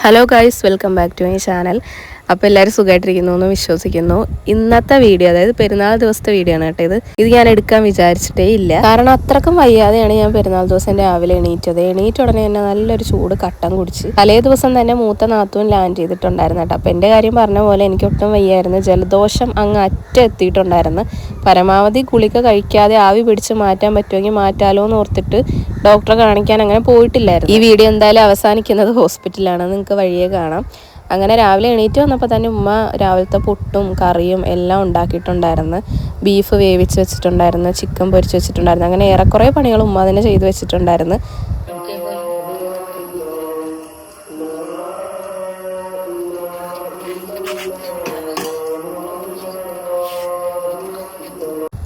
Hello guys, welcome back to my channel. അപ്പോൾ എല്ലാവരും സുഖമായിട്ടിരിക്കുന്നു എന്ന് വിശ്വസിക്കുന്നു. ഇന്നത്തെ വീഡിയോ, അതായത് പെരുന്നാൾ ദിവസത്തെ വീഡിയോ ആണ് കേട്ടോ. ഇത് ഞാൻ എടുക്കാൻ വിചാരിച്ചിട്ടേ ഇല്ല. കാരണം അത്രക്കും വയ്യാതെയാണ് ഞാൻ പെരുന്നാൾ ദിവസം രാവിലെ എണീറ്റത്. എണീറ്റ ഉടനെ തന്നെ നല്ലൊരു ചൂട് കട്ടൻ കുടിച്ച്. തലേ ദിവസം തന്നെ മൂത്ത നാത്തൂൻ ലാൻഡ് ചെയ്തിട്ടുണ്ടായിരുന്നു കേട്ടോ. അപ്പോൾ എൻ്റെ കാര്യം പറഞ്ഞ പോലെ എനിക്ക് ഒട്ടും വയ്യായിരുന്നു. ജലദോഷം അങ്ങ് എത്തിയിട്ടുണ്ടായിരുന്നു. പരമാവധി ഗുളിക കഴിക്കാതെ ആവി പിടിച്ച് മാറ്റാൻ പറ്റുമെങ്കിൽ മാറ്റാലോ എന്ന് ഓർത്തിട്ട് ഡോക്ടറെ കാണിക്കാൻ അങ്ങനെ പോയിട്ടില്ലായിരുന്നു. ഈ വീഡിയോ എന്തായാലും അവസാനിക്കുന്നത് ഹോസ്പിറ്റലാണ്, നിങ്ങൾക്ക് വഴിയെ കാണാം. അങ്ങനെ രാവിലെ എണീറ്റ് വന്നപ്പോൾ തന്നെ ഉമ്മ രാവിലത്തെ പുട്ടും കറിയും എല്ലാം ഉണ്ടാക്കിയിട്ടുണ്ടായിരുന്നു. ബീഫ് വേവിച്ച് വെച്ചിട്ടുണ്ടായിരുന്നു, ചിക്കൻ പൊരിച്ച് വെച്ചിട്ടുണ്ടായിരുന്നു. അങ്ങനെ ഏറെക്കുറെ പണികൾ ഉമ്മ തന്നെ ചെയ്തു വെച്ചിട്ടുണ്ടായിരുന്നു.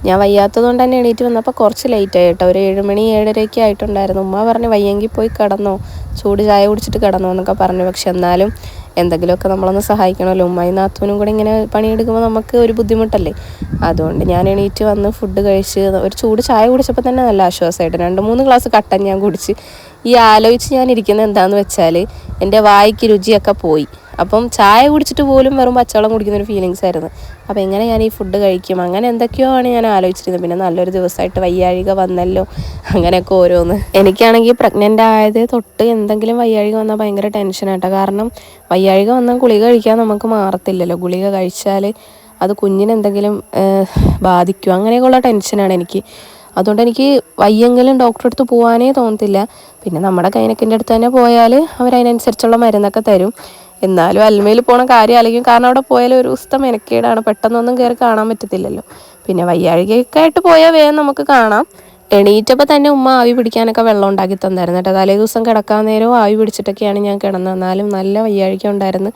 ഞാൻ വയ്യാത്തതുകൊണ്ട് തന്നെ എണീറ്റ് വന്നപ്പോൾ കുറച്ച് ലേറ്റായി കേട്ടോ. ഒരു 7 മണി 7:30 ആയിട്ടുണ്ടായിരുന്നു. ഉമ്മ പറഞ്ഞു വയ്യെങ്കിൽ പോയി കിടന്നോ, ചൂട് ചായ കുടിച്ചിട്ട് കിടന്നോ എന്നൊക്കെ പറഞ്ഞു. പക്ഷെ എന്നാലും എന്തെങ്കിലുമൊക്കെ നമ്മളൊന്ന് സഹായിക്കണമല്ലോ. ഉമ്മയും നാത്തൂനും കൂടെ ഇങ്ങനെ പണിയെടുക്കുമ്പോൾ നമുക്ക് ഒരു ബുദ്ധിമുട്ടല്ലേ. അതുകൊണ്ട് ഞാൻ എണീറ്റ് വന്ന് ഫുഡ് കഴിച്ച് ഒരു ചൂട് ചായ കുടിച്ചപ്പോൾ തന്നെ നല്ല ആശ്വാസമായിട്ട് 2-3 ഗ്ലാസ് കട്ടൻ ഞാൻ കുടിച്ച്. ഈ ആലോചിച്ച് ഞാൻ ഇരിക്കുന്നത് എന്താണെന്ന് വെച്ചാൽ എൻ്റെ വായിക്ക് രുചിയൊക്കെ പോയി. അപ്പം ചായ കുടിച്ചിട്ട് പോലും വെറും പച്ചവെള്ളം കുടിക്കുന്നൊരു ഫീലിങ്സ് ആയിരുന്നു. അപ്പോൾ എങ്ങനെ ഞാൻ ഈ ഫുഡ് കഴിക്കും, അങ്ങനെ എന്തൊക്കെയോ ആണ് ഞാൻ ആലോചിച്ചിരുന്നത്. പിന്നെ നല്ലൊരു ദിവസമായിട്ട് വയ്യാഴിക വന്നല്ലോ, അങ്ങനെയൊക്കെ ഓരോന്ന്. എനിക്കാണെങ്കിൽ പ്രഗ്നൻ്റ് ആയത് തൊട്ട് എന്തെങ്കിലും വയ്യാഴിക വന്നാൽ ഭയങ്കര ടെൻഷനായിട്ടോ. കാരണം വയ്യാഴിക വന്നാൽ ഗുളിക കഴിക്കാൻ നമുക്ക് മാറത്തില്ലല്ലോ. ഗുളിക കഴിച്ചാൽ അത് കുഞ്ഞിനെന്തെങ്കിലും ബാധിക്കും, അങ്ങനെയൊക്കെയുള്ള ടെൻഷനാണ് എനിക്ക്. അതുകൊണ്ട് എനിക്ക് വയ്യെങ്കിലും ഡോക്ടറെ അടുത്ത് പോകാനേ തോന്നത്തില്ല. പിന്നെ നമ്മുടെ ഗൈനക്കിൻ്റെ അടുത്ത് തന്നെ പോയാൽ അവരതിനനുസരിച്ചുള്ള മരുന്നൊക്കെ തരും. എന്നാലും അൽമയിൽ പോണ കാര്യം ആയിരിക്കും. കാരണം അവിടെ പോയാലും ഒരു ദിവസത്തെ മെനക്കേടാണ്, പെട്ടെന്നൊന്നും കയറി കാണാൻ പറ്റത്തില്ലല്ലോ. പിന്നെ വയ്യാഴികയൊക്കെ ആയിട്ട് പോയാൽ വേഗം നമുക്ക് കാണാം. എണീറ്റപ്പോൾ തന്നെ ഉമ്മ ആവി പിടിക്കാനൊക്കെ വെള്ളം ഉണ്ടാക്കി തന്നായിരുന്നു കേട്ടോ. തലേ ദിവസം കിടക്കാൻ നേരവും ആവി പിടിച്ചിട്ടൊക്കെയാണ് ഞാൻ കിടന്നത്. എന്നാലും നല്ല വയ്യാഴിക ഉണ്ടായിരുന്നു.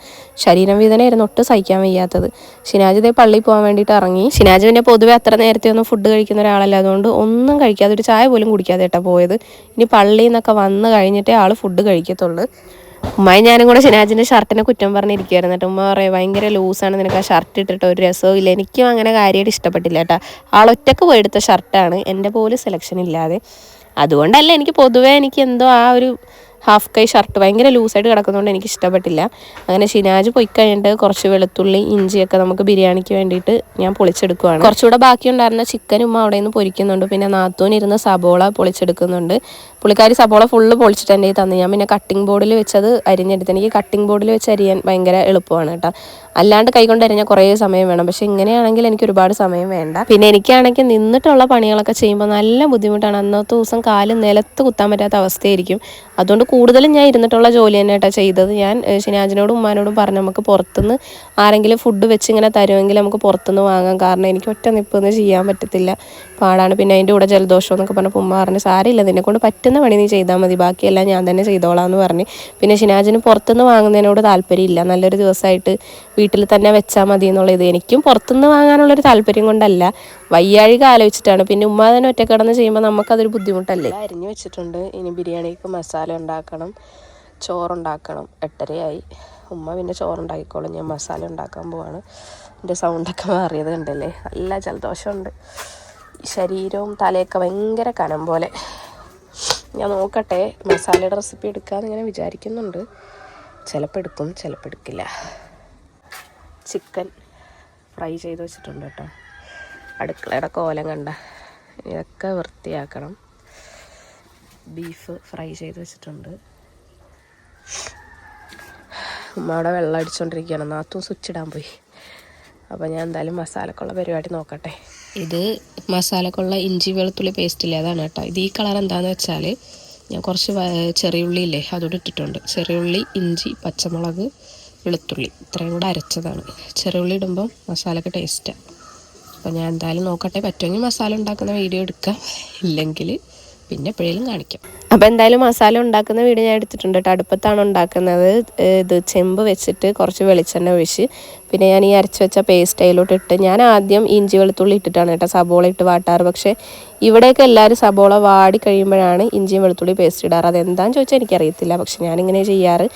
ശരീരം വേദനയായിരുന്നു, ഒട്ടും സഹിക്കാൻ വയ്യാത്തത്. ഷിനാജ് ഇതേ പള്ളിയിൽ പോകാൻ വേണ്ടിയിട്ട് ഇറങ്ങി. ഷിനാജ് പിന്നെ പൊതുവെ അത്ര നേരത്തെ ഒന്നും ഫുഡ് കഴിക്കുന്ന ഒരാളല്ല. അതുകൊണ്ട് ഒന്നും കഴിക്കാതെ, ഒരു ചായ പോലും കുടിക്കാതെ കേട്ടോ പോയത്. ഇനി പള്ളിയിൽ നിന്നൊക്കെ വന്ന് കഴിഞ്ഞിട്ടേ ആൾ ഫുഡ് കഴിക്കത്തുള്ളൂ. ഉമ്മയും ഞാനും കൂടെ ഷിനാജിൻ്റെ ഷർട്ടിനെ കുറ്റം പറഞ്ഞിരിക്കുകയായിരുന്നു കേട്ടോ. ഉമ്മ പറയും ഭയങ്കര ലൂസാണ്, നിനക്ക് ആ ഷർട്ട് ഇട്ടിട്ട് ഒരു രസവും ഇല്ല. എനിക്കും അങ്ങനെ കാര്യമായിട്ട് ഇഷ്ടപ്പെട്ടില്ല കേട്ടോ. ആളൊറ്റക്ക് പോയെടുത്ത ഷർട്ടാണ്, എൻ്റെ പോലും സെലക്ഷൻ ഇല്ലാതെ. അതുകൊണ്ടല്ല, എനിക്ക് പൊതുവേ എനിക്ക് എന്തോ ആ ഒരു ഹാഫ് കൈ ഷർട്ട് ഭയങ്കര ലൂസായിട്ട് കിടക്കുന്നതുകൊണ്ട് എനിക്ക് ഇഷ്ടപ്പെട്ടില്ല. അങ്ങനെ ഷിനാജ് പോയി കഴിഞ്ഞിട്ട് കുറച്ച് വെളുത്തുള്ളി ഇഞ്ചിയൊക്കെ നമുക്ക് ബിരിയാണിക്ക് വേണ്ടിയിട്ട് ഞാൻ പൊളിച്ചെടുക്കുകയാണ്. കുറച്ചുകൂടെ ബാക്കിയുണ്ടായിരുന്ന ചിക്കൻ ഉമ്മ അവിടെ നിന്ന് പൊരിക്കുന്നുണ്ട്. പിന്നെ നാത്തൂനിരുന്ന് സബോള പൊളിച്ചെടുക്കുന്നുണ്ട്. പുള്ളിക്കാരി സബോള ഫുള്ള് പൊളിച്ചിട്ട് എൻ്റെ തന്നു. ഞാൻ പിന്നെ കട്ടിംഗ് ബോർഡിൽ വെച്ചത് അരിഞ്ഞെടുത്ത്. എനിക്ക് കട്ടിംഗ് ബോർഡിൽ വെച്ച് അരിയാൻ ഭയങ്കര എളുപ്പമാണ് കേട്ടോ. അല്ലാണ്ട് കൈകൊണ്ട് അരിഞ്ഞാൽ കുറേ സമയം വേണം. പക്ഷെ ഇങ്ങനെയാണെങ്കിൽ എനിക്ക് ഒരുപാട് സമയം വേണ്ട. പിന്നെ എനിക്കാണെങ്കിൽ നിന്നിട്ടുള്ള പണികളൊക്കെ ചെയ്യുമ്പോൾ നല്ല ബുദ്ധിമുട്ടാണ്. അന്നത്തെ ദിവസം കാല് നിലത്ത് കുത്താൻ പറ്റാത്ത അവസ്ഥയായിരിക്കും. അതുകൊണ്ട് കൂടുതലും ഞാൻ ഇരുന്നിട്ടുള്ള ജോലി തന്നെ കേട്ടോ ചെയ്തത്. ഞാൻ ഷിനാജിനോടും ഉമ്മാനോടും പറഞ്ഞു നമുക്ക് പുറത്തുനിന്ന് ആരെങ്കിലും ഫുഡ് വെച്ച് ഇങ്ങനെ തരുമെങ്കിൽ നമുക്ക് പുറത്തുനിന്ന് വാങ്ങാം. കാരണം എനിക്ക് ഒറ്റ നിപ്പൊന്നും ചെയ്യാൻ പറ്റത്തില്ല, പാടാണ്. പിന്നെ അതിൻ്റെ കൂടെ ജലദോഷം എന്നൊക്കെ പറഞ്ഞപ്പോൾ ഉമ്മ പറഞ്ഞു സാരമില്ല, നിന്നെക്കൊണ്ട് പറ്റുന്ന പണി നീ ചെയ്താൽ മതി, ബാക്കിയെല്ലാം ഞാൻ തന്നെ ചെയ്തോളാം എന്ന് പറഞ്ഞ്. പിന്നെ ഷിനാജിന് പുറത്തുനിന്ന് വാങ്ങുന്നതിനോട് താല്പര്യമില്ല. നല്ലൊരു ദിവസമായിട്ട് വീട്ടിൽ തന്നെ വെച്ചാൽ മതി എന്നുള്ളത്. എനിക്കും പുറത്തുനിന്ന് വാങ്ങാനുള്ളൊരു താല്പര്യം കൊണ്ടല്ല, വയ്യാഴിക ആലോചിച്ചിട്ടാണ്. പിന്നെ ഉമ്മ തന്നെ ഒറ്റ കിടന്ന് ചെയ്യുമ്പോൾ നമുക്കതൊരു ബുദ്ധിമുട്ടല്ലേ. അരിഞ്ഞു വെച്ചിട്ടുണ്ട്. ഇനി ബിരിയാണിക്ക് മസാല ഉണ്ടാക്കണം, ചോറുണ്ടാക്കണം. 8:30 ഉമ്മ പിന്നെ ചോറുണ്ടാക്കിക്കോളും, ഞാൻ മസാല ഉണ്ടാക്കാൻ പോവാണ്. എൻ്റെ സൗണ്ടൊക്കെ മാറിയത് കണ്ടല്ലേ, നല്ല ജലദോഷമുണ്ട്. ശരീരവും തലയൊക്കെ ഭയങ്കര കനം പോലെ. ഞാൻ നോക്കട്ടെ, മസാലയുടെ റെസിപ്പി എടുക്കാമെന്ന് ഇങ്ങനെ വിചാരിക്കുന്നുണ്ട്. ചിലപ്പോൾ എടുക്കും, ചിലപ്പോൾ എടുക്കില്ല. ചിക്കൻ ഫ്രൈ ചെയ്ത് വെച്ചിട്ടുണ്ട് കേട്ടോ. അടുക്കളയുടെ കോലം കണ്ട, ഇതൊക്കെ വൃത്തിയാക്കണം. ബീഫ് ഫ്രൈ ചെയ്ത് വെച്ചിട്ടുണ്ട്. ഉമ്മ അവിടെ വെള്ളം അടിച്ചുകൊണ്ടിരിക്കുകയാണ്. നാത്തും സ്വിച്ച് ഇടാൻ പോയി. അപ്പോൾ ഞാൻ എന്തായാലും മസാലക്കുള്ള പരിപാടി നോക്കട്ടെ. ഇത് മസാലക്കുള്ള ഇഞ്ചി വെളുത്തുള്ളി പേസ്റ്റില്ലേ, അതാണ് കേട്ടോ. ഇത് ഈ കളർ എന്താണെന്ന് വെച്ചാൽ ഞാൻ കുറച്ച് ചെറിയുള്ളി ഇല്ലേ അതോട് ഇട്ടിട്ടുണ്ട്. ചെറിയുള്ളി, ഇഞ്ചി, പച്ചമുളക്, വെളുത്തുള്ളി ഇത്രയും കൂടെ അരച്ചതാണ്. ചെറിയുള്ളി ഇടുമ്പം മസാലയ്ക്ക് ടേസ്റ്റാണ്. അപ്പോൾ ഞാൻ എന്തായാലും നോക്കട്ടെ, പറ്റുമെങ്കിൽ മസാല ഉണ്ടാക്കുന്ന വീഡിയോ എടുക്കാം, ഇല്ലെങ്കിൽ പിന്നെ എപ്പോഴേലും കാണിക്കാം. അപ്പോൾ എന്തായാലും മസാല ഉണ്ടാക്കുന്ന വീഡിയോ ഞാൻ എടുത്തിട്ടുണ്ട് കേട്ടോ. അടുപ്പത്താണ് ഉണ്ടാക്കുന്നത്. ഇത് ചെമ്പ് വെച്ചിട്ട് കുറച്ച് വെളിച്ചെണ്ണ ഒഴിച്ച് പിന്നെ ഞാൻ ഈ അരച്ച് വെച്ച പേസ്റ്റ് അതിലോട്ട് ഇട്ട്, ഞാൻ ആദ്യം ഇഞ്ചി വെളുത്തുള്ളി ഇട്ടിട്ടാണ് കേട്ടോ സബോള ഇട്ട് വാട്ടാറ്. പക്ഷേ ഇവിടെയൊക്കെ എല്ലാവരും സബോള വാടി കഴിയുമ്പോഴാണ് ഇഞ്ചിയും വെളുത്തുള്ളി പേസ്റ്റ് ഇടാറ്. അതെന്താണെന്ന് ചോദിച്ചാൽ എനിക്കറിയത്തില്ല, പക്ഷെ ഞാനിങ്ങനെ ചെയ്യാറ്.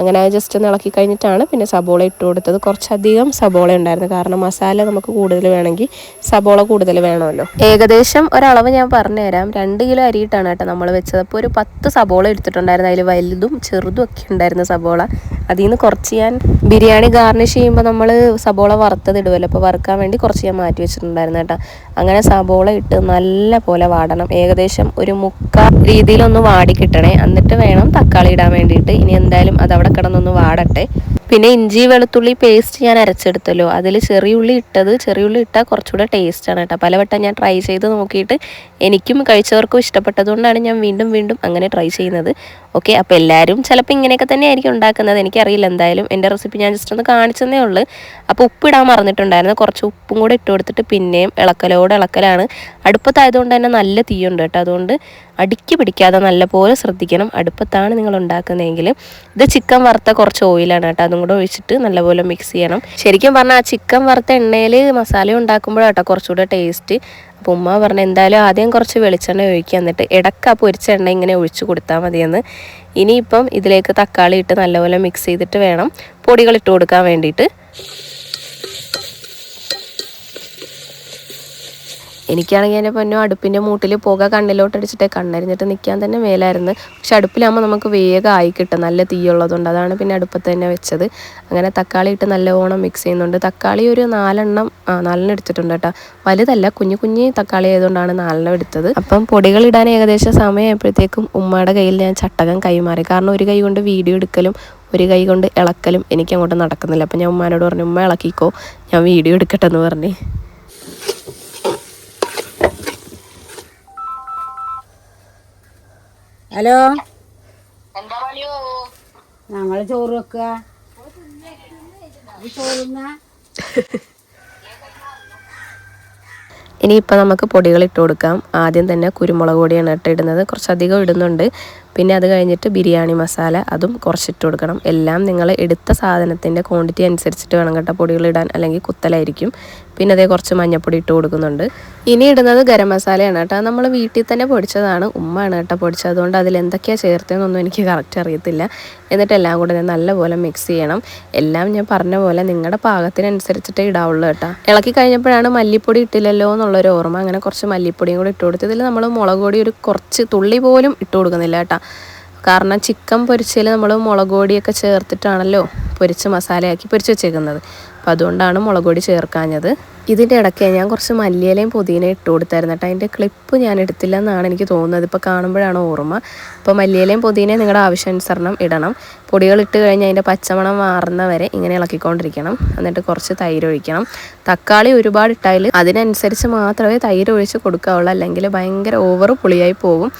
അങ്ങനെ ജസ്റ്റ് ഒന്ന് ഇളക്കി കഴിഞ്ഞിട്ടാണ് പിന്നെ സബോള ഇട്ട് കൊടുത്തത്. കുറച്ചധികം സബോള ഉണ്ടായിരുന്നു, കാരണം മസാല നമുക്ക് കൂടുതൽ വേണമെങ്കിൽ സബോള കൂടുതൽ വേണമല്ലോ. ഏകദേശം ഒരളവ് ഞാൻ പറഞ്ഞുതരാം. 2 കിലോ അരിയിട്ടാണ് കേട്ടോ നമ്മൾ വെച്ചത്. അപ്പോൾ ഒരു 10 സബോള എടുത്തിട്ടുണ്ടായിരുന്നു. അതിൽ വലുതും ചെറുതും ഒക്കെ ഉണ്ടായിരുന്നു സബോള. അതിൽ നിന്ന് കുറച്ച് ഞാൻ ബിരിയാണി ഗാർണിഷ് ചെയ്യുമ്പോൾ നമ്മൾ സബോള വറുത്തത് ഇടുമല്ലോ, അപ്പോൾ വറുക്കാൻ വേണ്ടി കുറച്ച് ഞാൻ മാറ്റി വെച്ചിട്ടുണ്ടായിരുന്നു കേട്ടോ. അങ്ങനെ സബോള ഇട്ട് നല്ല പോലെ വാടണം. ഏകദേശം ഒരു 3/4 രീതിയിലൊന്ന് വാടി കിട്ടണേ. എന്നിട്ട് വേണം തക്കാളി ഇടാൻ വേണ്ടിയിട്ട്. ഇനി എന്തായാലും അത് അവിടെ കിടന്നൊന്ന് വാടട്ടെ. പിന്നെ ഇഞ്ചി വെളുത്തുള്ളി പേസ്റ്റ് ഞാൻ അരച്ചെടുത്തല്ലോ, അതിൽ ചെറിയുള്ളി ഇട്ടാൽ കുറച്ചുകൂടെ ടേസ്റ്റാണ് കേട്ടോ. പലവട്ടം ഞാൻ ട്രൈ ചെയ്ത് നോക്കിയിട്ട് എനിക്കും കഴിച്ചവർക്കും ഇഷ്ടപ്പെട്ടതുകൊണ്ടാണ് ഞാൻ വീണ്ടും വീണ്ടും അങ്ങനെ ട്രൈ ചെയ്യുന്നത്. ഓക്കെ, അപ്പോൾ എല്ലാവരും ചിലപ്പോൾ ഇങ്ങനെയൊക്കെ തന്നെ ആയിരിക്കും ഉണ്ടാക്കുന്നത്, എനിക്കറിയില്ല. എന്തായാലും എൻ്റെ റെസിപ്പി ഞാൻ ജസ്റ്റ് ഒന്ന് കാണിച്ചതേ ഉള്ളൂ. അപ്പോൾ ഉപ്പിടാൻ മറന്നിട്ടുണ്ടായിരുന്നു, കുറച്ച് ഉപ്പും കൂടെ ഇട്ട് കൊടുത്തിട്ട് പിന്നെയും ഇളക്കലാണ്. അടുപ്പത്തായതുകൊണ്ട് തന്നെ നല്ല തീയുണ്ട് കേട്ടോ, അതുകൊണ്ട് അടുക്കി പിടിക്കാതെ നല്ലപോലെ ശ്രദ്ധിക്കണം. അടുപ്പത്താണ് നിങ്ങൾ ഉണ്ടാക്കുന്നതെങ്കിൽ. ഇത് ചിക്കൻ വറുത്ത കുറച്ച് ഓയിലാണ് കേട്ടോ, അതും കൂടെ ഒഴിച്ചിട്ട് നല്ലപോലെ മിക്സ് ചെയ്യണം. ശരിക്കും പറഞ്ഞാൽ ആ ചിക്കൻ വറുത്ത എണ്ണയിൽ മസാല ഉണ്ടാക്കുമ്പോഴാട്ടോ കുറച്ചുകൂടെ ടേസ്റ്റ്. അപ്പോൾ ഉമ്മ പറഞ്ഞു എന്തായാലും ആദ്യം കുറച്ച് വെളിച്ചെണ്ണ ഒഴിക്കുക, എന്നിട്ട് ഇടയ്ക്ക് ആ പൊരിച്ച എണ്ണ ഇങ്ങനെ ഒഴിച്ച് കൊടുത്താൽ മതിയെന്ന്. ഇനിയിപ്പം ഇതിലേക്ക് തക്കാളി ഇട്ട് നല്ലപോലെ മിക്സ് ചെയ്തിട്ട് വേണം പൊടികൾ ഇട്ട് കൊടുക്കാൻ വേണ്ടിയിട്ട്. എനിക്കാണെങ്കിൽ എൻ്റെ പൊന്നോ അടുപ്പിൻ്റെ മൂട്ടിൽ പുക കണ്ണിലോട്ടടിച്ചിട്ട് കണ്ണരിഞ്ഞിട്ട് നിൽക്കാൻ തന്നെ മേലായിരുന്നു. പക്ഷെ അടുപ്പിലാകുമ്പോൾ നമുക്ക് വേഗം ആയി കിട്ടും, നല്ല തീയുള്ളതുകൊണ്ട്. അതാണ് പിന്നെ അടുപ്പത്ത് തന്നെ വെച്ചത്. അങ്ങനെ തക്കാളി ഇട്ട് നല്ലവണ്ണം മിക്സ് ചെയ്യുന്നുണ്ട്. തക്കാളി ഒരു 4 എടുത്തിട്ടുണ്ട് കേട്ടോ. വലുതല്ല, കുഞ്ഞു തക്കാളി ആയതുകൊണ്ടാണ് 4 എടുത്തത്. അപ്പം പൊടികൾ ഇടാൻ ഏകദേശം സമയമായപ്പോഴത്തേക്കും ഉമ്മയുടെ കയ്യിൽ ഞാൻ ചട്ടകം കൈമാറി. കാരണം ഒരു കൈ കൊണ്ട് വീഡിയോ എടുക്കലും ഒരു കൈ കൊണ്ട് ഇളക്കലും എനിക്ക് അങ്ങോട്ട് നടക്കുന്നില്ല. അപ്പം ഞാൻ ഉമ്മാനോട് പറഞ്ഞു, ഉമ്മ ഇളക്കിക്കോ, ഞാൻ വീഡിയോ എടുക്കട്ടെ എന്ന് പറഞ്ഞ്. ഹലോ, ഞങ്ങൾ ചോറ് വെക്കുക. ഇനിയിപ്പോൾ നമുക്ക് പൊടികൾ ഇട്ട് കൊടുക്കാം. ആദ്യം തന്നെ കുരുമുളക് പൊടിയാണ് ഇടുന്നത്, കുറച്ചധികം ഇടുന്നുണ്ട്. പിന്നെ അത് കഴിഞ്ഞിട്ട് ബിരിയാണി മസാല, അതും കുറച്ചിട്ട് കൊടുക്കണം. എല്ലാം നിങ്ങൾ എടുത്ത സാധനത്തിൻ്റെ ക്വാണ്ടിറ്റി അനുസരിച്ചിട്ട് വേണം കേട്ടോ പൊടികൾ ഇടാൻ, അല്ലെങ്കിൽ കുത്തലായിരിക്കും. പിന്നെ അതേ കുറച്ച് മഞ്ഞൾപ്പൊടി ഇട്ട് കൊടുക്കുന്നുണ്ട്. ഇനി ഇടുന്നത് ഗരം മസാലയാണ് കേട്ടോ. നമ്മൾ വീട്ടിൽ തന്നെ പൊടിച്ചതാണ്, ഉമ്മയാണ് കേട്ടോ പൊടിച്ചത്. അതുകൊണ്ട് അതിൽ എന്തൊക്കെയാണ് ചേർത്തതെന്നൊന്നും എനിക്ക് കറക്റ്റ് അറിയത്തില്ല. എന്നിട്ട് എല്ലാം കൂടെ നല്ലപോലെ മിക്സ് ചെയ്യണം. എല്ലാം ഞാൻ പറഞ്ഞ പോലെ നിങ്ങളുടെ പാകത്തിനനുസരിച്ചിട്ടേ ഇടാവുള്ളൂ കേട്ടോ. ഇളക്കി കഴിഞ്ഞപ്പോഴാണ് മല്ലിപ്പൊടി ഇട്ടില്ലല്ലോ എന്നുള്ളൊരു ഓർമ്മ. അങ്ങനെ കുറച്ച് മല്ലിപ്പൊടിയും കൂടി ഇട്ട് കൊടുത്തു. ഇതിൽ നമ്മൾ മുളക് പൊടി ഒരു കുറച്ച് തുള്ളി പോലും ഇട്ട് കൊടുക്കുന്നില്ല കേട്ടോ. കാരണം ചിക്കൻ പൊരിച്ചതിൽ നമ്മൾ മുളക് പൊടിയൊക്കെ ചേർത്തിട്ടാണല്ലോ പൊരിച്ച് മസാലയാക്കി പൊരിച്ച് വെച്ചേക്കുന്നത്. അപ്പോൾ അതുകൊണ്ടാണ് മുളക് പൊടി ചേർക്കാഞ്ഞത്. ഇതിൻ്റെ ഇടയ്ക്ക് ഞാൻ കുറച്ച് മല്ലിയിലയും പുതിനയും ഇട്ട് കൊടുത്തായിരുന്നു കേട്ടോ. അതിൻ്റെ ക്ലിപ്പ് ഞാൻ എടുത്തില്ല എന്നാണ് എനിക്ക് തോന്നുന്നത്, ഇപ്പോൾ കാണുമ്പോഴാണ് ഓർമ്മ. അപ്പോൾ മല്ലിയിലയും പുതിനയും നിങ്ങളുടെ ആവശ്യാനുസരണം ഇടണം. പൊടികൾ ഇട്ട് കഴിഞ്ഞ് അതിൻ്റെ പച്ചമണം മാറുന്ന വരെ ഇങ്ങനെ ഇളക്കിക്കൊണ്ടിരിക്കണം. എന്നിട്ട് കുറച്ച് തൈര് ഒഴിക്കണം. തക്കാളി ഒരുപാട് ഇട്ടാൽ അതിനനുസരിച്ച് മാത്രമേ തൈര് ഒഴിച്ച് കൊടുക്കാവുള്ളൂ, അല്ലെങ്കിൽ ഭയങ്കര ഓവർ പുളിയായി പോകും.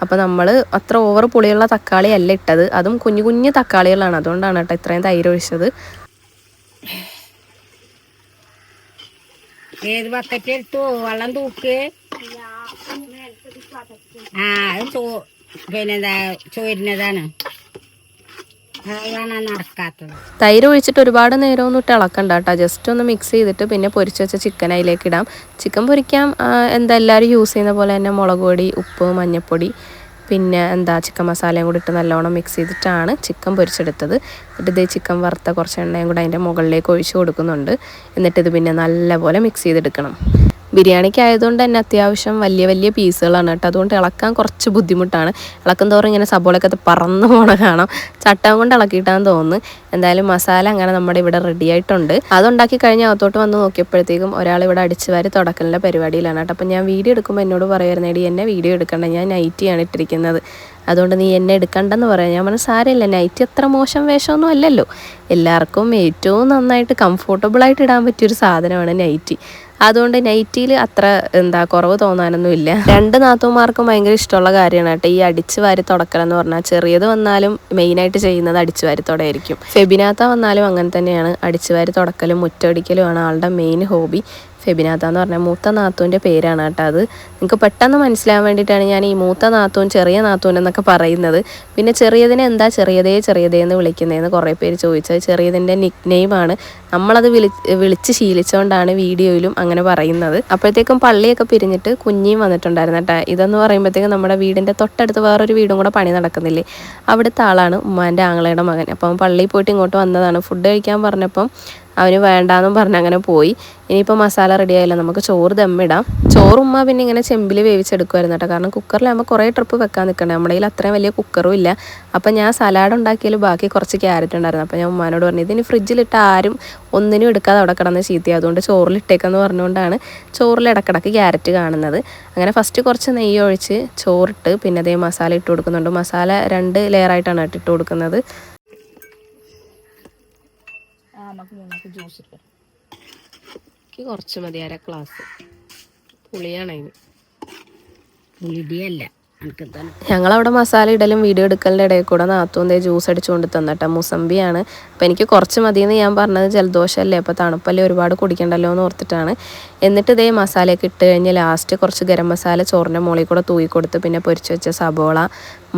അപ്പോൾ നമ്മൾ അത്ര ഓവർ പുളിയുള്ള തക്കാളി അല്ല ഇട്ടത്, അതും കുഞ്ഞു തക്കാളികളാണ്. അതുകൊണ്ടാണ് കേട്ടോ ഇത്രയും തൈര് ഒഴിച്ചത്. ഏത് ബക്കറ്റ് എടുത്തു വെള്ളം തൂക്ക്. അത് പിന്നെന്താ ചോരുന്നതാണ്, അതാണ് നടക്കാത്തത്. തൈര് ഒഴിച്ചിട്ട് ഒരുപാട് നേരമൊന്നും ഇട്ട് ഇളക്കണ്ട കേട്ടോ. ജസ്റ്റ് ഒന്ന് മിക്സ് ചെയ്തിട്ട് പിന്നെ പൊരിച്ച് വെച്ച ചിക്കൻ അതിലേക്ക് ഇടാം. ചിക്കൻ പൊരിക്കാൻ എന്താ എല്ലാവരും യൂസ് ചെയ്യുന്ന പോലെ തന്നെ മുളക് പൊടി, ഉപ്പ്, മഞ്ഞൾപ്പൊടി, പിന്നെ ചിക്കൻ മസാലയും കൂടി ഇട്ട് നല്ലോണം മിക്സ് ചെയ്തിട്ടാണ് ചിക്കൻ പൊരിച്ചെടുത്തത്. എന്നിട്ട് ഇതേ ചിക്കൻ വറുത്ത കുറച്ച് എണ്ണയും കൂടെ അതിൻ്റെ മുകളിലേക്ക് ഒഴിച്ച് കൊടുക്കുന്നുണ്ട്. എന്നിട്ടിത് പിന്നെ നല്ലപോലെ മിക്സ് ചെയ്തെടുക്കണം. ബിരിയാണിക്ക് ആയതുകൊണ്ട് തന്നെ അത്യാവശ്യം വലിയ പീസുകളാണ് കേട്ടോ. അതുകൊണ്ട് ഇളക്കാൻ കുറച്ച് ബുദ്ധിമുട്ടാണ്. ഇളക്കും തോറും ഇങ്ങനെ സബോളയൊക്കെ പറന്ന് പോണ കാണാം. ചട്ടം കൊണ്ട് ഇളക്കിയിട്ടാന്ന് തോന്നുന്നു. എന്തായാലും മസാല അങ്ങനെ നമ്മുടെ ഇവിടെ റെഡി ആയിട്ടുണ്ട്. അതുണ്ടാക്കി കഴിഞ്ഞ് അകത്തോട്ട് വന്ന് നോക്കിയപ്പോഴത്തേക്കും ഒരാൾ ഇവിടെ അടിച്ച് വാരി തുടക്കലിൻ്റെ പരിപാടിയിലാണ് കേട്ടോ. അപ്പം ഞാൻ വീഡിയോ എടുക്കുമ്പോൾ എന്നോട് പറയുമായിരുന്നു, എടി എന്നെ വീഡിയോ എടുക്കണ്ട, ഞാൻ നൈറ്റിയാണ് ഇട്ടിരിക്കുന്നത്, അതുകൊണ്ട് നീ എന്നെ എടുക്കണ്ടെന്ന് പറയാം. ഞാൻ പറഞ്ഞു സാരമില്ല, നൈറ്റി അത്ര മോശം വേഷമൊന്നും അല്ലല്ലോ, എല്ലാവർക്കും ഏറ്റവും നന്നായിട്ട് കംഫോർട്ടബിളായിട്ട് ഇടാൻ പറ്റിയൊരു സാധനമാണ് നൈറ്റി. അതുകൊണ്ട് നൈറ്റിയിൽ അത്ര കുറവ് തോന്നാനൊന്നുമില്ല. 2 നാത്തൂന്മാർക്കും ഭയങ്കര ഇഷ്ടമുള്ള കാര്യമാണ് കേട്ടോ ഈ അടിച്ച് വാരി തുടക്കലെന്ന് പറഞ്ഞാൽ. ചെറിയത് വന്നാലും മെയിനായിട്ട് ചെയ്യുന്നത് അടിച്ച് വാരി തുടയായിരിക്കും. ഫെബിനാത്ത വന്നാലും അങ്ങനെ തന്നെയാണ്, അടിച്ച് വാരി തുടക്കലും മുറ്റടിക്കലുമാണ് ആളുടെ മെയിൻ ഹോബി. ഫെബിനാത്ത എന്ന് പറഞ്ഞാൽ മൂത്ത നാത്തൂൻ്റെ പേരാണ് കേട്ടോ. അത് നിങ്ങൾക്ക് പെട്ടെന്ന് മനസ്സിലാകാൻ വേണ്ടിയിട്ടാണ് ഞാൻ ഈ മൂത്ത നാത്തൂൻ ചെറിയ നാത്തൂൻ എന്നൊക്കെ പറയുന്നത്. പിന്നെ ചെറിയതിനെ എന്താ ചെറിയതേ എന്ന് വിളിക്കുന്നതെന്ന് കുറേ പേര് ചോദിച്ചത്. ചെറിയതിൻ്റെ നിക് നെയിമാണ്. നമ്മളത് വിളിച്ച് ശീലിച്ചുകൊണ്ടാണ് വീഡിയോയിലും അങ്ങനെ പറയുന്നത്. അപ്പോഴത്തേക്കും പള്ളിയൊക്കെ പിരിഞ്ഞിട്ട് കുഞ്ഞിയും വന്നിട്ടുണ്ടായിരുന്നു കേട്ടോ. ഇതെന്ന് പറയുമ്പോഴത്തേക്കും നമ്മുടെ വീടിൻ്റെ തൊട്ടടുത്ത് വേറൊരു വീടും കൂടെ പണി നടക്കുന്നില്ലേ, അവിടുത്തെ ആളാണ് ഉമ്മാൻ്റെ ആങ്ങളയുടെ മകൻ. അപ്പം പള്ളിയിൽ പോയിട്ട് ഇങ്ങോട്ട് വന്നതാണ്. ഫുഡ് കഴിക്കാൻ പറഞ്ഞപ്പം അവന് വേണ്ടാന്നും പറഞ്ഞ് അങ്ങനെ പോയി. ഇനിയിപ്പോൾ മസാല റെഡി ആയില്ല, നമുക്ക് ചോറ് ദമ്മിടാം. ചോറുമ്മ പിന്നെ ഇങ്ങനെ ചെമ്പിൽ വേവിച്ചെടുക്കുമായിരുന്നു കേട്ടോ. കാരണം കുക്കറിലാകുമ്പോൾ കുറേ ട്രിപ്പ് വെക്കാൻ നിൽക്കണ്ടേ, നമ്മുടെ കയ്യിൽ അത്രയും വലിയ കുക്കറും ഇല്ല. അപ്പം ഞാൻ സലാഡ് ഉണ്ടാക്കിയാൽ ബാക്കി കുറച്ച് ക്യാരറ്റ് ഉണ്ടായിരുന്നു. അപ്പോൾ ഞാൻ ഉമ്മാനോട് പറഞ്ഞു ഇതിന് ഫ്രിഡ്ജിലിട്ട് ആരും ഒന്നിനും എടുക്കാതെ അവിടെ കിടന്ന് ചീത്തയാ, അതുകൊണ്ട് ചോറിലിട്ടേക്കെന്ന് പറഞ്ഞുകൊണ്ടാണ് ചോറിൽ ഇടക്കിടക്ക് ക്യാരറ്റ് കാണുന്നത്. അങ്ങനെ ഫസ്റ്റ് കുറച്ച് നെയ്യ് ഒഴിച്ച് ചോറിട്ട് പിന്നെ അതേ മസാല ഇട്ട് കൊടുക്കുന്നുണ്ട്. മസാല 2 ലെയറായിട്ടാണ് ഇട്ട് കൊടുക്കുന്നത്. ജ്യൂസ് എനിക്ക് കുറച്ച് മതി, 1/2 ഗ്ലാസ്. പുളിയാണ് അതിന്. പുളിയല്ല ഞങ്ങളവിടെ മസാല ഇടലും വീഡിയോ എടുക്കലിൻ്റെ ഇടയിൽ കൂടെ നാത്തൂന്തേ ജ്യൂസ് അടിച്ചുകൊണ്ട് തന്നിട്ട് മുസമ്പിയാണ്. അപ്പോൾ എനിക്ക് കുറച്ച് മതിയെന്ന് ഞാൻ പറഞ്ഞത് ജലദോഷമല്ലേ, അപ്പോൾ തണുപ്പല്ലേ, ഒരുപാട് കുടിക്കണ്ടല്ലോ എന്ന് ഓർത്തിട്ടാണ്. എന്നിട്ട് ഇതേ മസാലയൊക്കെ ഇട്ട് കഴിഞ്ഞ് ലാസ്റ്റ് കുറച്ച് ഗരം മസാല ചോറിൻ്റെ മുകളിൽ കൂടെ തൂക്കി കൊടുത്ത് പിന്നെ പൊരിച്ച് വെച്ച സബോള,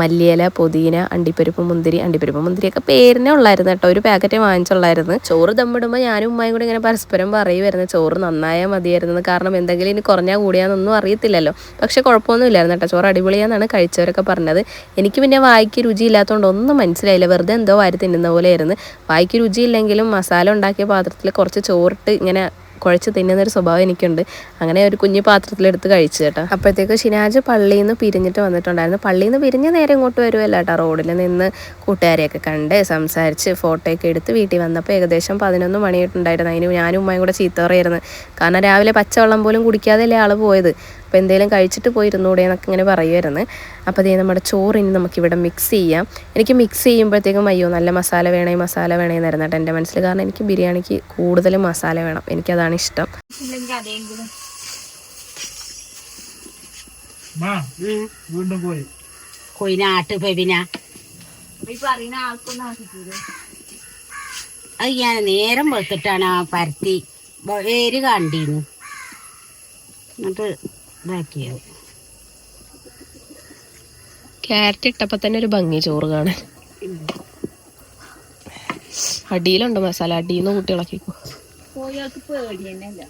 മല്ലിയില, പുതിന, അണ്ടിപ്പരിപ്പ് മുന്തിരിയൊക്കെ പേരിനെ ഉള്ളായിരുന്നു കേട്ടോ. ഒരു പാക്കറ്റ് വാങ്ങിച്ചുള്ളായിരുന്നു. ചോറ് ദമ്മിടുമ്പോൾ ഞാനും ഉമ്മയും കൂടി ഇങ്ങനെ പരസ്പരം പറയുമായിരുന്നു ചോറ് നന്നായാൽ മതിയായിരുന്നു. കാരണം എന്തെങ്കിലും ഇനി കുറഞ്ഞാൽ കൂടിയാന്നൊന്നും അറിയത്തില്ലല്ലോ. പക്ഷെ കുഴപ്പമൊന്നുമില്ലായിരുന്നു കേട്ടോ. ചോറ് അടിപൊളിയാണെന്നാണ് കഴിച്ചവരൊക്കെ പറഞ്ഞത്. എനിക്ക് പിന്നെ വായിക്ക് രുചിയില്ലാത്തതുകൊണ്ട് ഒന്നും മനസ്സിലായില്ല, വെറുതെ എന്തോ വാരി തിന്നുന്ന പോലെയായിരുന്നു. വായിക്ക് രുചിയില്ലെങ്കിലും മസാല ഉണ്ടാക്കിയ പാത്രത്തിൽ കുറച്ച് ചോറിട്ട് ഇങ്ങനെ കുഴച്ച് തിന്നുന്നൊരു സ്വഭാവം എനിക്കുണ്ട്. അങ്ങനെ ഒരു കുഞ്ഞു പാത്രത്തിലെടുത്ത് കഴിച്ചു കേട്ടോ. അപ്പോഴത്തേക്ക് ഷിനാജ് പള്ളിയിൽ നിന്ന് പിരിഞ്ഞിട്ട് വന്നിട്ടുണ്ടായിരുന്നു. പള്ളിയിൽ നിന്ന് പിരിഞ്ഞ് നേരെ ഇങ്ങോട്ട് വരുമല്ലോ കേട്ടോ. റോഡിൽ നിന്ന് കൂട്ടുകാരെയൊക്കെ കണ്ട് സംസാരിച്ച് ഫോട്ടോയൊക്കെ എടുത്ത് വീട്ടിൽ വന്നപ്പോൾ ഏകദേശം 11 മണിയായിട്ടുണ്ടായിരുന്നു. അതിന് ഞാനും ഉമ്മയും കൂടെ ചീത്ത പറയായിരുന്നു. കാരണം രാവിലെ പച്ചവെള്ളം പോലും കുടിക്കാതെയല്ലേ ആൾ പോയത്. അപ്പോൾ എന്തെങ്കിലും കഴിച്ചിട്ട് പോയിരുന്നൂടെ എന്നൊക്കെ ഇങ്ങനെ പറയുമായിരുന്നു. അപ്പോൾ അതേ നമ്മുടെ ചോറിന് നമുക്കിവിടെ മിക്സ് ചെയ്യാം. എനിക്ക് മിക്സ് ചെയ്യുമ്പോഴത്തേക്കും അയ്യോ നല്ല മസാല വേണേന്നായിരുന്നു കേട്ടോ എൻ്റെ മനസ്സിൽ. കാരണം എനിക്ക് ബിരിയാണിക്ക് കൂടുതലും മസാല വേണം, എനിക്കതാണ് ഇഷ്ടം. അത് ഞാൻ നേരം വെളുത്തിട്ടാണ് ആ പരത്തി വേര് കണ്ടിരുന്നു, എന്നിട്ട് ഇതാക്കിയത്. ക്യാരറ്റ് ഇട്ടപ്പോൾ തന്നെ ഒരു ഭംഗി ചോറ് കാണാൻ. അടിയിലുണ്ട് മസാല, അടിയിൽ നിന്ന് കുട്ടികളാക്കിക്കോ. കോഴികൾക്ക് പേടി തന്നെയല്ല,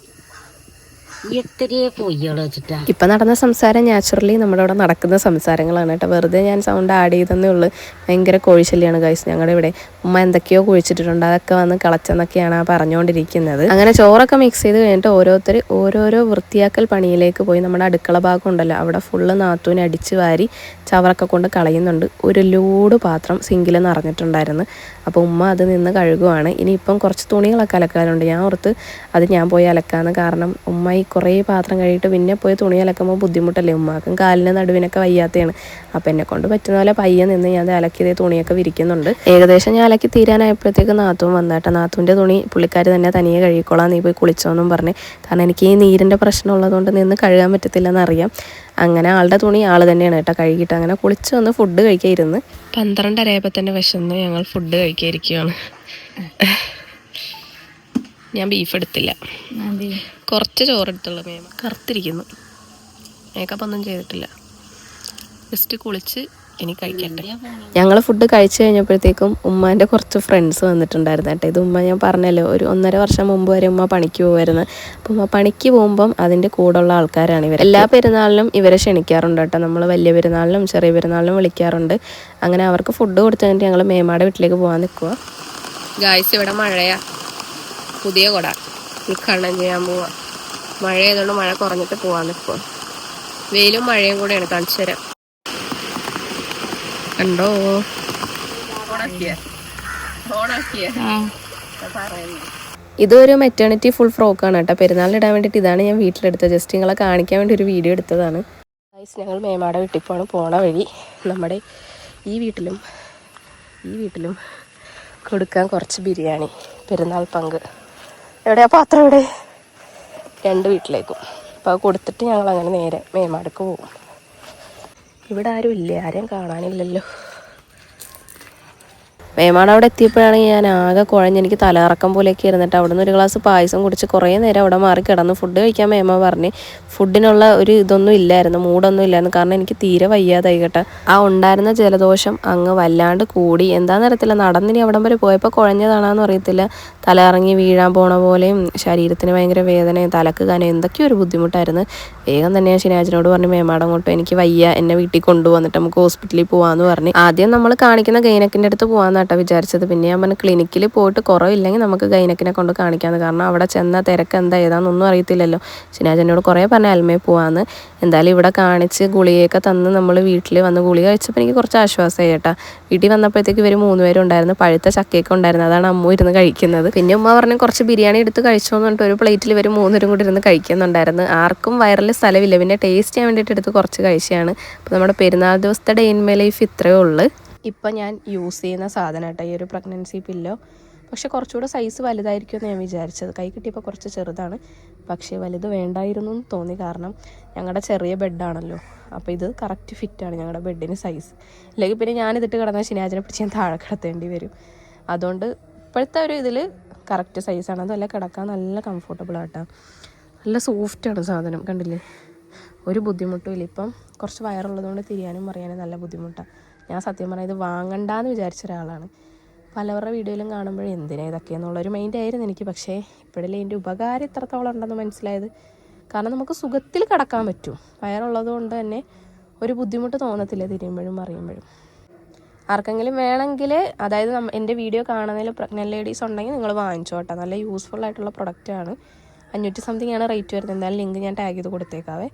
എത്രയോ കോഴികൾ വെച്ചിട്ടാ. ഇപ്പം നടന്ന സംസാരം നാച്ചുറലി നമ്മുടെ അവിടെ നടക്കുന്ന സംസാരങ്ങളാണ് കേട്ടോ. വെറുതെ ഞാൻ സൗണ്ട് ആഡ് ചെയ്തതന്നേ ഉള്ളൂ. ഭയങ്കര കോഴിശല്യാണ് ഗൈസ് ഞങ്ങളുടെ ഇവിടെ. ഉമ്മ എന്തൊക്കെയോ കുഴിച്ചിട്ടിട്ടുണ്ട്, അതൊക്കെ വന്ന് കളച്ചെന്നൊക്കെയാണ് പറഞ്ഞുകൊണ്ടിരിക്കുന്നത്. അങ്ങനെ ചോറൊക്കെ മിക്സ് ചെയ്ത് കഴിഞ്ഞിട്ട് ഓരോരുത്തർ ഓരോരോ വൃത്തിയാക്കൽ പണിയിലേക്ക് പോയി. നമ്മുടെ അടുക്കള ഭാഗം ഉണ്ടല്ലോ, അവിടെ ഫുള്ള് നാത്തൂനെ അടിച്ച് വാരി ചവറൊക്കെ കൊണ്ട് കളയുന്നുണ്ട്. ഒരു ലോഡ് പാത്രം സിങ്കിൽ നിറഞ്ഞിട്ടുണ്ടായിരുന്നു. അപ്പോൾ ഉമ്മ അത് നിന്ന് കഴുകുവാണ്. ഇനിയിപ്പം കുറച്ച് തുണികളൊക്കെ അലക്കാനുണ്ട്. ഞാൻ ഓർത്ത് അത് ഞാൻ പോയി അലക്കാമെന്ന്. കാരണം ഉമ്മ ഈ കുറേ പാത്രം കഴിയിട്ട് പിന്നെ പോയി തുണി അലക്കുമ്പോൾ ബുദ്ധിമുട്ടല്ലേ, ഉമ്മാക്കും കാലിന് നടുവിനൊക്കെ വയ്യാത്തതാണ്. അപ്പോൾ എന്നെ കൊണ്ട് പറ്റുന്ന പോലെ പയ്യെ നിന്ന് ഞാൻ അലക്കിയതേ തുണിയൊക്കെ വിരിക്കുന്നുണ്ട്. ഏകദേശം ഞാൻ അലക്കി തീരാനായപ്പോഴത്തേക്ക് നാത്തൂൻ വന്നേട്ടാ. നാത്തൂൻ്റെ തുണി പുള്ളിക്കാർ തന്നെ തനിയെ കഴുകിക്കോളാം, നീ പോയി കുളിച്ചോന്നും പറഞ്ഞ്. കാരണം എനിക്ക് ഈ നീരിൻ്റെ പ്രശ്നം ഉള്ളതുകൊണ്ട് നിന്ന് കഴുകാൻ പറ്റത്തില്ലെന്നറിയാം. അങ്ങനെ ആളുടെ തുണി ആൾ തന്നെയാണ് കേട്ടോ കഴുകിയിട്ട്. അങ്ങനെ കുളിച്ച് വന്ന് ഫുഡ് കഴിക്കാതിരുന്ന് 12:30 ആയപ്പോൾ തന്നെ വിശന്ന് ഞങ്ങൾ ഫുഡ് കഴിക്കാതിരിക്കുകയാണ്. ഞാൻ ബീഫ് എടുത്തില്ല, കുറച്ച് ചോറെടുത്തുള്ളൂ. കറുത്തിരിക്കുന്നു, മേക്കപ്പ് ഒന്നും ചെയ്തിട്ടില്ല. ജസ്റ്റ് കുളിച്ച് ഇനി കഴിക്കട്ടെ. ഞങ്ങൾ ഫുഡ് കഴിച്ച് കഴിഞ്ഞപ്പോഴത്തേക്കും ഉമ്മാൻ്റെ കുറച്ച് ഫ്രണ്ട്സ് വന്നിട്ടുണ്ടായിരുന്നു കേട്ടോ. ഇത് ഉമ്മ ഞാൻ പറഞ്ഞല്ലോ, ഒരു 1.5 വർഷം മുമ്പ് വരെ ഉമ്മ പണിക്ക് പോകുമായിരുന്നു. അപ്പോൾ ഉമ്മ പണിക്ക് പോകുമ്പം അതിൻ്റെ കൂടെയുള്ള ആൾക്കാരാണ് ഇവർ. എല്ലാ പെരുന്നാളിനും ഇവരെ ക്ഷണിക്കാറുണ്ട് കേട്ടോ. നമ്മൾ വലിയ പെരുന്നാളിനും ചെറിയ പെരുന്നാളിനും വിളിക്കാറുണ്ട്. അങ്ങനെ അവർക്ക് ഫുഡ് കൊടുത്തു കഴിഞ്ഞിട്ട് ഞങ്ങൾ മേമാടെ വീട്ടിലേക്ക് പോകാൻ നിൽക്കുക. ഗായ്സ് ഇവിടെ മഴയാ, പുതിയ കുട ഉദ്ഘാടനം ചെയ്യാൻ പോവാ. മഴ ആയതുകൊണ്ട് മഴ കുറഞ്ഞിട്ട് പോകാൻ നിൽക്കുക. വെയിലും മഴയും കൂടെയാണ്, കാണിച്ചു തരാം. കണ്ടോ, ഇതൊരു മെറ്റേണിറ്റി ഫുൾ ഫ്രോക്കാണ് കേട്ടോ. പെരുന്നാളിന് ഇടാൻ വേണ്ടിയിട്ട് ഇതാണ് ഞാൻ വീട്ടിലെടുത്തത്. ജസ്റ്റ് നിങ്ങളെ കാണിക്കാൻ വേണ്ടി ഒരു വീഡിയോ എടുത്തതാണ്. ഞങ്ങൾ മേമാടെ വീട്ടിൽ പോണ വഴി നമ്മുടെ ഈ വീട്ടിലും കൊടുക്കാൻ കുറച്ച് ബിരിയാണി പെരുന്നാൾ പങ്ക്. എവിടെയാ പാത്രം? ഇവിടെ 2 വീട്ടിലേക്കും. അപ്പോൾ അത് കൊടുത്തിട്ട് ഞങ്ങൾ അങ്ങനെ നേരെ മേമാടക്ക് പോകും. ഇവിടെ ആരും ഇല്ലേ, ആരെയും കാണാനില്ലല്ലോ. മേമാട് അവിടെ എത്തിയപ്പോഴാണെങ്കിൽ ഞാൻ ആകെ കുഴഞ്ഞ് എനിക്ക് തലകറക്കം പോലെയൊക്കെ ഇരുന്നിട്ട് അവിടെ നിന്ന് ഒരു ഗ്ലാസ് പായസം കുടിച്ച് കുറേ നേരം അവിടെ മാറി കിടന്നു. ഫുഡ് കഴിക്കാൻ മേമ പറഞ്ഞ് ഫുഡിനുള്ള ഒരു ഇതൊന്നും ഇല്ലായിരുന്നു, മൂടൊന്നും ഇല്ലായിരുന്നു. കാരണം എനിക്ക് തീരെ വയ്യാതായി കേട്ടോ. ആ ഉണ്ടായിരുന്ന ജലദോഷം അങ്ങ് വല്ലാണ്ട് കൂടി. എന്താണെന്ന് അറിയത്തില്ല, നടന്നിനി അവിടം വരെ പോയപ്പോൾ കുഴഞ്ഞതാണെന്ന് അറിയത്തില്ല. തലകറങ്ങി വീഴാൻ പോണ പോലെയും ശരീരത്തിന് ഭയങ്കര വേദനയും തലക്ക് കനം എന്തൊക്കെയോ ഒരു ബുദ്ധിമുട്ടായിരുന്നു. വേഗം തന്നെ ഞാൻ ഷിനാജിനോട് പറഞ്ഞു മേമാടം കൊണ്ട് എനിക്ക് വയ്യ, എന്നെ വീട്ടിൽ കൊണ്ടുവന്നിട്ട് നമുക്ക് ഹോസ്പിറ്റലിൽ പോകാമെന്ന് പറഞ്ഞ്. ആദ്യം നമ്മൾ കാണിക്കുന്ന ഗൈനക്കിൻ്റെ അടുത്ത് പോകാമെന്നാട്ടോ വിചാരിച്ചത്. പിന്നെ ഞാൻ പറഞ്ഞു ക്ലിനിക്കിൽ പോയിട്ട് കുറവില്ലെങ്കിൽ നമുക്ക് ഗൈനക്കിനെ കൊണ്ട് കാണിക്കാമെന്ന്. കാരണം അവിടെ ചെന്ന തിരക്ക് എന്താ ഏതാണെന്നൊന്നും അറിയത്തില്ലല്ലോ. ഷിനാജ് എന്നോട് കുറേ പറഞ്ഞ അൽമയിൽ പോകാമെന്ന്. എന്തായാലും ഇവിടെ കാണിച്ച് ഗുളികയൊക്കെ തന്ന് നമ്മൾ വീട്ടിൽ വന്ന് ഗുളിക കഴിച്ചപ്പോൾ എനിക്ക് കുറച്ച് ആശ്വാസമായി കേട്ടോ. വീട്ടിൽ വന്നപ്പോഴത്തേക്ക് ഇവർ 3 പേരും ഉണ്ടായിരുന്നു. പഴുത്ത ചക്കയൊക്കെ ഉണ്ടായിരുന്നു, അതാണ് അമ്മ ഇരുന്ന് കഴിക്കുന്നത്. പിന്നെ ഉമ്മ പറഞ്ഞു കുറച്ച് ബിരിയാണി എടുത്ത് കഴിച്ചോന്ന് പറഞ്ഞിട്ട് ഒരു പ്ലേറ്റിൽ ഇവർ 3 പേരും കൂടി ഇരുന്ന് കഴിക്കുന്നുണ്ടായിരുന്നു. ആർക്കും വയറിൽ സ്ഥലമില്ല, പിന്നെ ടേസ്റ്റ് ചെയ്യാൻ വേണ്ടിയിട്ട് എടുത്ത് കുറച്ച് കഴിച്ചാണ്. അപ്പോൾ നമ്മുടെ പെരുന്നാൾ ദിവസത്തെ ഡേ ഇൻ മൈ ലൈഫ് ഇത്രയേ ഉള്ളൂ. ഇപ്പം ഞാൻ യൂസ് ചെയ്യുന്ന സാധനം കേട്ടോ ഈ ഒരു പ്രഗ്നൻസി പില്ലോ. പക്ഷേ കുറച്ചുകൂടെ സൈസ് വലുതായിരിക്കുമെന്ന് ഞാൻ വിചാരിച്ചത്. കൈ കിട്ടിയപ്പോൾ കുറച്ച് ചെറുതാണ്, പക്ഷേ വലുത് വേണ്ടായിരുന്നു എന്ന് തോന്നി. കാരണം ഞങ്ങളുടെ ചെറിയ ബെഡാണല്ലോ, അപ്പോൾ ഇത് കറക്റ്റ് ഫിറ്റാണ് ഞങ്ങളുടെ ബെഡിന് സൈസ്. ഇല്ലെങ്കിൽ പിന്നെ ഞാനിതിട്ട് കിടന്നാൽ ഷിനാജിനെ പിടിച്ച് ഞാൻ താഴെ കിടത്തേണ്ടി വരും. അതുകൊണ്ട് ഇപ്പോഴത്തെ ഒരു ഇതിൽ കറക്റ്റ് സൈസാണ്. അതല്ല കിടക്കാൻ നല്ല കംഫർട്ടബിൾ ആട്ടോ, നല്ല സോഫ്റ്റാണ് സാധനം. കണ്ടില്ലേ, ഒരു ബുദ്ധിമുട്ടും ഇല്ല. ഇപ്പം കുറച്ച് വയറുള്ളതുകൊണ്ട് തിരിയാനും പറയാനും നല്ല ബുദ്ധിമുട്ടാണ്. ഞാൻ സത്യം പറഞ്ഞാൽ ഇത് വാങ്ങണ്ടെന്ന് വിചാരിച്ച ഒരാളാണ്. പലവരുടെ വീഡിയോയിലും കാണുമ്പോഴേ എന്തിനാ ഇതൊക്കെയെന്നുള്ളൊരു മൈൻഡ് ആയിരുന്നു എനിക്ക്. പക്ഷേ ഇപ്പോഴല്ലേ ഇതിൻ്റെ ഉപകാരം ഇത്രത്തോളം ഉണ്ടെന്ന് മനസ്സിലായത്. കാരണം നമുക്ക് സുഖത്തിൽ കിടക്കാൻ പറ്റും, വയറുള്ളത് കൊണ്ട് തന്നെ ഒരു ബുദ്ധിമുട്ട് തോന്നത്തില്ല തിരിയുമ്പോഴും അറിയുമ്പോഴും. ആർക്കെങ്കിലും വേണമെങ്കിൽ, അതായത് എൻ്റെ വീഡിയോ കാണുന്നതിൽ പ്രഗ്നൻറ്റ് ലേഡീസ് ഉണ്ടെങ്കിൽ നിങ്ങൾ വാങ്ങിച്ചോട്ടെ. നല്ല യൂസ്ഫുൾ ആയിട്ടുള്ള പ്രൊഡക്റ്റാണ്. 500 സംതിങ് ആണ് റേറ്റ് വരുന്നത്. എന്തായാലും ലിങ്ക് ഞാൻ ടാഗ് ചെയ്ത് കൊടുത്തേക്കാവേ.